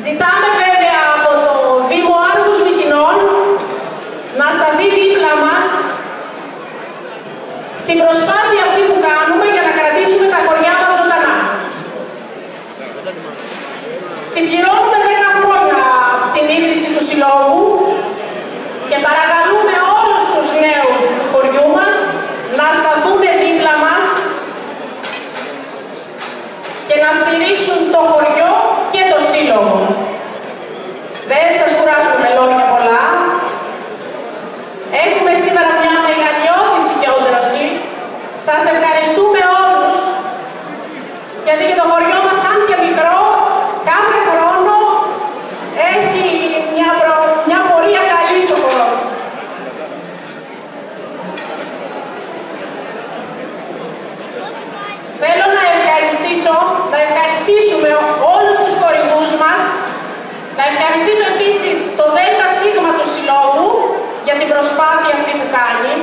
Ζητάμε βέβαια από το Δήμο Άργους Μυτινών να σταθεί δίπλα μας στην προσπάθεια αυτή που κάνουμε για να κρατήσουμε τα χωριά μας ζωντανά. Συμπληρώνουμε 10 χρόνια την ίδρυση του Συλλόγου και παρακαλούμε όλους τους νέους του χωριού μας να σταθούν δίπλα μας και να στηρίξουν το χωριό και το Σύλλογο. Δεν σας κουράζουμε με λόγια πολλά. Έχουμε σήμερα μια μεγαλειώδη συγκέντρωση. Σας ευχαριστούμε όλους, γιατί και το χωριό μας, αν και μικρό, κάθε χρόνο έχει μια πορεία καλή στο χώρο. Θέλω να ευχαριστήσουμε όλους τους χορηγούς μας, να ευχαριστήσω επίσης το ΔΣ του Συλλόγου για την προσπάθεια αυτή που κάνει.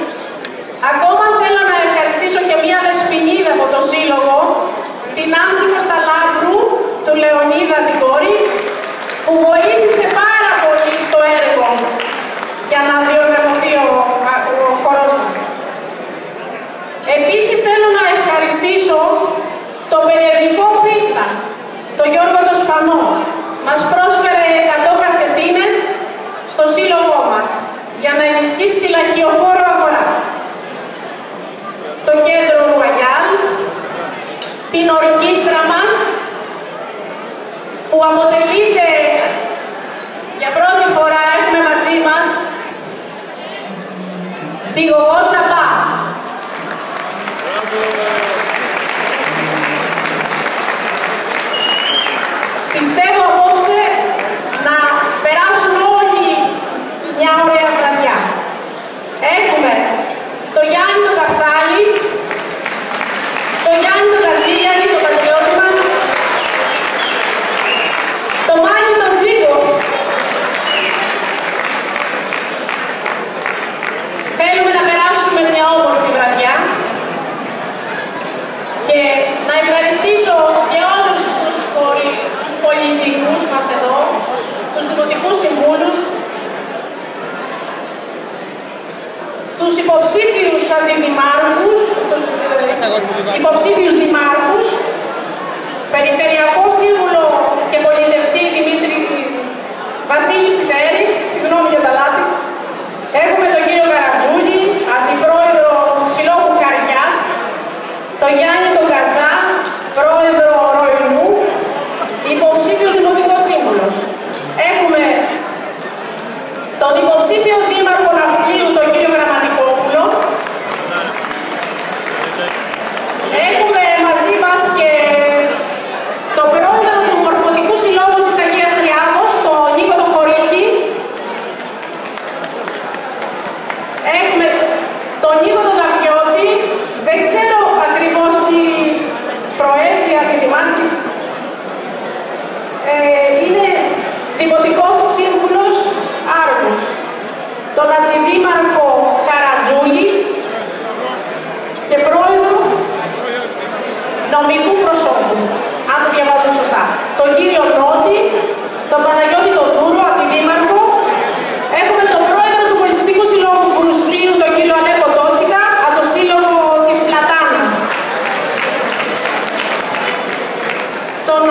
Ακόμα θέλω να ευχαριστήσω και μία δεσποινίδα από το Σύλλογο, την Άνση Κωνσταλάβρου, του Λεωνίδα την κόρη, που βοήθησε πάρα πολύ στο έργο για να διοργανωθεί ο χορός μας. Επίσης θέλω να ευχαριστήσω το περιοδικό Πίστα, τον Γιώργο το Σπανό. Μας πρόσφερε 100 κασετίνες στο Σύλλογό μας για να ενισχύσει τη λαχιοφόρο αγορά. Το κέντρο Ρουαγιάλ, την ορχήστρα μας που αποτελείται, για πρώτη φορά έχουμε μαζί μας τη Γογό Τσαπά. Πιστεύω απόψε να περάσουν όλοι μια ωραία βραδιά. Έχουμε το Γιάννη τον Καψάλη, το Γιάννη τον Κατζήλιανη, τον πατριώτη μας, το Μάκη τον Τζίγκο. Θέλουμε να περάσουμε μια όμορφη βραδιά και να ευχαριστήσω και όλους τους πολιτικούς μας εδώ, τους δημοτικούς συμβούλους, τους υποψήφιους αντιδημάρχους, υποψήφιους δημάρχους, περιφερειακό σύμβουλο και πολιτευτή Δημήτρη Βασίλη Σιτέρη, συγγνώμη για τα λάθη. Έχουμε τον κύριο Καρατζούλη, αντιπρόεδρο του Συλλόγου Καριάς, τον Γιάννη τον Καζά, πρόεδρο Ροϊνού, υποψήφιος δημοτικός σύμβουλος. Έχουμε τον υποψήφιο δήμαρχο Ναυπλίου, τον κύριο Γραμματικόπουλο. Έχουμε μαζί μας και τον πρόεδρο του Μορφωτικού Συλλόγου της Αγίας Τριάδος, τον Νίκο τον Χωρίκη. Έχουμε τον Νίκο τον Δαβιώτη, δεν ξέρω ακριβώς τι προέδρια, τη δημάρχη. Είναι δημοτικός σύμβουλος Άργους. Τον αντιδήμαρχο Καρατζούλη και πρόεδρο νομικού προσώπου, αν το διαβάζω σωστά. Τον κύριο Νότη, τον Παναγιώτη τον Δούρο, αντιδήμαρχο. Έχουμε τον πρόεδρο του Πολιτιστικού Συλλόγου Βρουστίου, τον κύριο Αλέκο Τότσικα, από το Σύλλογο της Πλατάνας. Τον